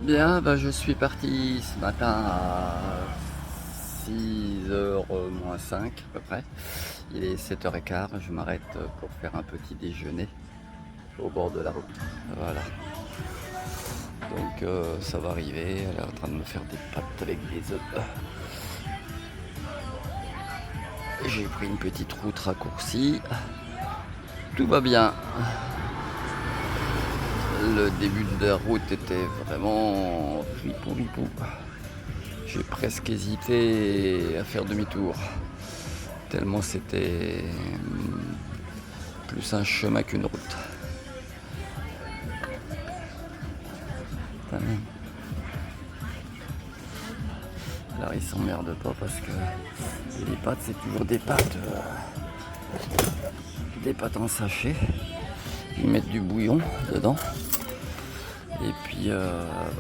Bien, bah, je suis parti ce matin à 6h moins 5 à peu près. Il est 7h15, je m'arrête pour faire un petit déjeuner au bord de la route. Voilà. Donc ça va arriver, elle est en train de me faire des pâtes avec des œufs. J'ai pris une petite route raccourcie. Tout va bien. Le début de la route était vraiment ripou. J'ai presque hésité à faire demi-tour, tellement c'était plus un chemin qu'une route. Alors ils s'emmerdent pas parce que les pâtes c'est toujours des pâtes en sachet. Ils mettent du bouillon dedans. Et puis,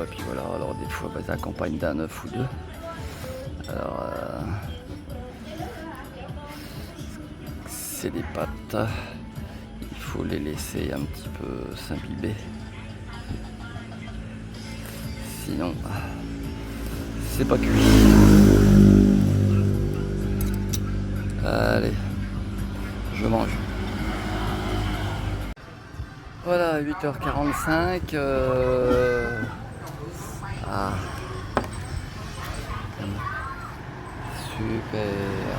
puis voilà, alors des fois ça accompagne d'un œuf ou deux. Alors c'est des pâtes, il faut les laisser un petit peu s'imbiber. Sinon, c'est pas cuit. Allez, je mange. Voilà, 8h45. Ah, super.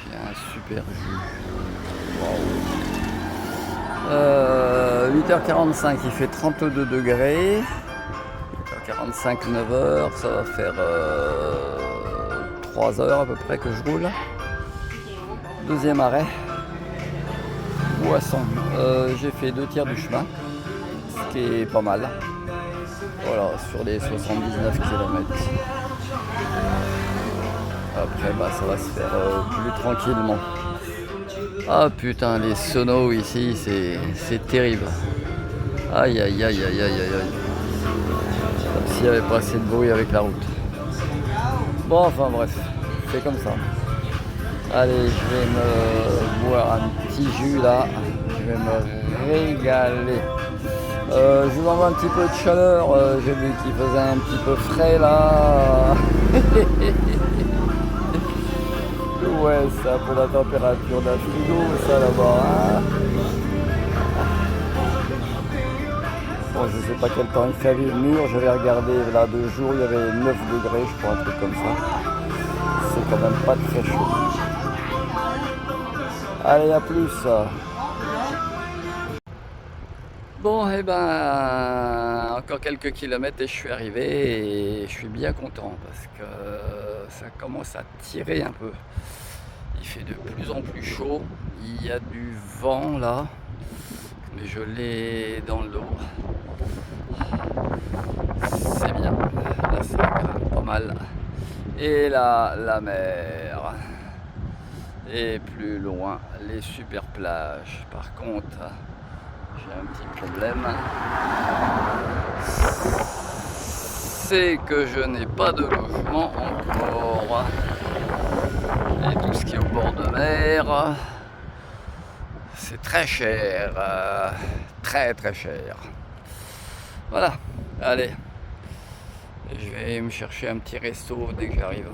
J'ai un super jus. Wow. 8h45, il fait 32 degrés. 8h45, 9h, ça va faire 3 heures à peu près que je roule. Deuxième arrêt. Boisson. J'ai fait 2 tiers du chemin, ce qui est pas mal. Voilà, sur les 79 km. Après, ça va se faire plus tranquillement. Ah putain, les sonos ici, c'est terrible. Aïe. Comme s'il n'y avait pas assez de bruit avec la route. Bon, enfin bref, c'est comme ça. Allez, je vais me boire un petit jus là. Je vais me régaler. Je vous envoie un petit peu de chaleur. J'ai vu qu'il faisait un petit peu frais là. Ouais, c'est un peu la température d'un frigo, ça là-bas. Hein. Bon, je sais pas quel temps il fait avec le mur. J'avais regardé là 2 jours, il y avait 9 degrés, je crois, un truc comme ça. C'est quand même pas très chaud. Allez, à plus. Bon, encore quelques kilomètres et je suis arrivé et je suis bien content parce que ça commence à tirer un peu. Il fait de plus en plus chaud, il y a du vent là, mais je l'ai dans le dos. C'est bien, là c'est pas mal. Et là, la mer. Et plus loin, les super plages. Par contre, j'ai un petit problème. C'est que je n'ai pas de logement encore. Et tout ce qui est au bord de mer, c'est très cher. Très cher. Voilà, allez. Je vais me chercher un petit resto dès que j'arrive.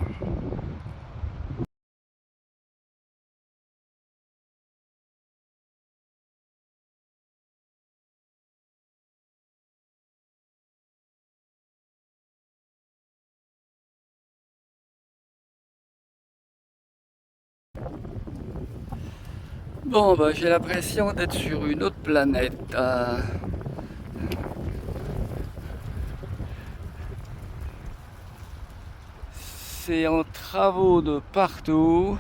Bon, j'ai l'impression d'être sur une autre planète. C'est en travaux de partout.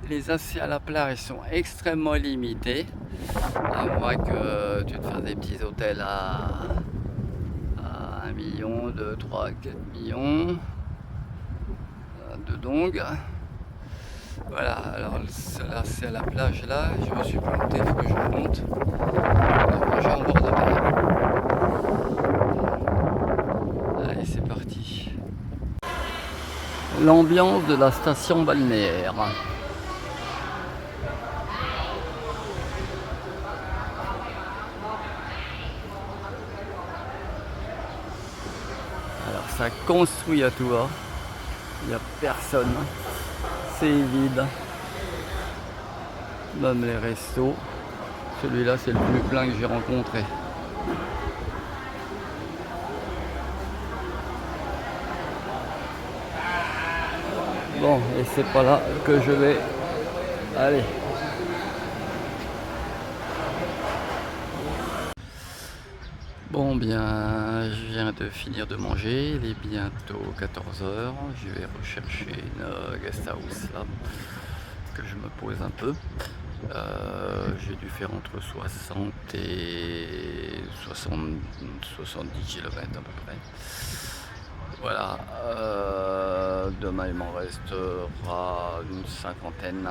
Les accès à la plage sont extrêmement limités. À moins que tu te fasses des petits hôtels à 1 million, 2, 3, 4 millions de dong. Voilà, alors là c'est à la plage là, je me suis planté, il faut que je remonte. J'ai en bord de mer. Allez, c'est parti. L'ambiance de la station balnéaire. ça construit à tout va. Il n'y a personne. C'est vide. Même les restos. Celui-là, c'est le plus plein que j'ai rencontré. Bon, et c'est pas là que je vais aller. Bon, bien, je viens de finir de manger, il est bientôt 14 h. Je vais rechercher une guest house là, que je me pose un peu. J'ai dû faire entre 60 et 70 km à peu près. Voilà, demain il m'en restera une cinquantaine.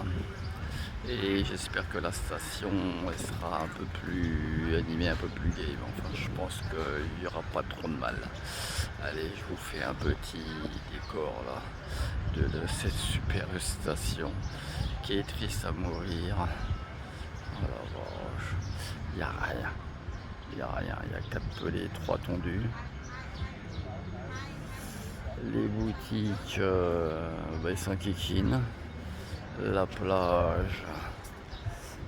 Et j'espère que la station elle sera un peu plus animée, un peu plus gaie. Enfin, je pense qu'il n'y aura pas trop de mal. Allez, je vous fais un petit décor là de cette super station qui est triste à mourir. Voilà, il n'y a rien. Il n'y a rien. Il y a 4 pelés, 3 tondus. Les boutiques, ils s'enquiquinent. La plage,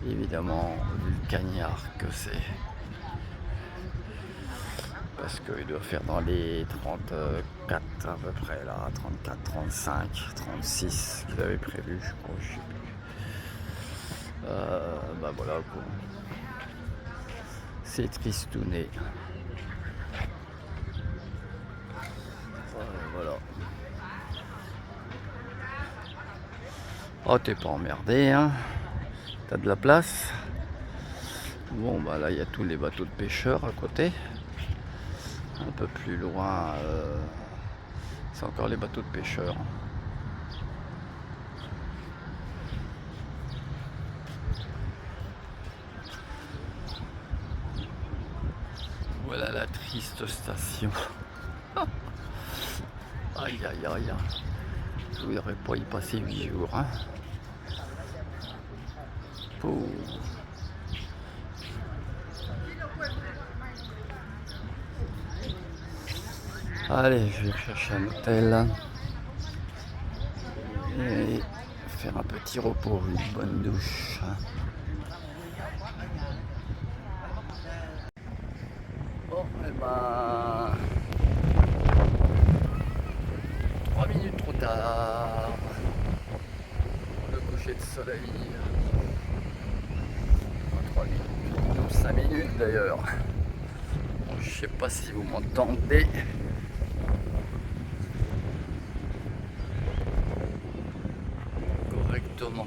évidemment, vu le cagnard que c'est. Parce qu'il doit faire dans les 34 à peu près là, 34, 35, 36 qu'il avait prévu, je crois, je sais plus. Voilà quoi. C'est tristouné. Voilà. Oh, t'es pas emmerdé, hein? T'as de la place? Bon, bah là, il y a tous les bateaux de pêcheurs à côté. Un peu plus loin, c'est encore les bateaux de pêcheurs. Voilà la triste station. Aïe aïe aïe. Je voudrais pas y passer 8 jours. Hein. Pauvre. Allez, je vais chercher un hôtel et faire un petit repos, une bonne douche. Bon, et ben 3 minutes trop tard. Le coucher de soleil. 3 minutes, 5 minutes d'ailleurs. Bon, je sais pas si vous m'entendez. Correctement.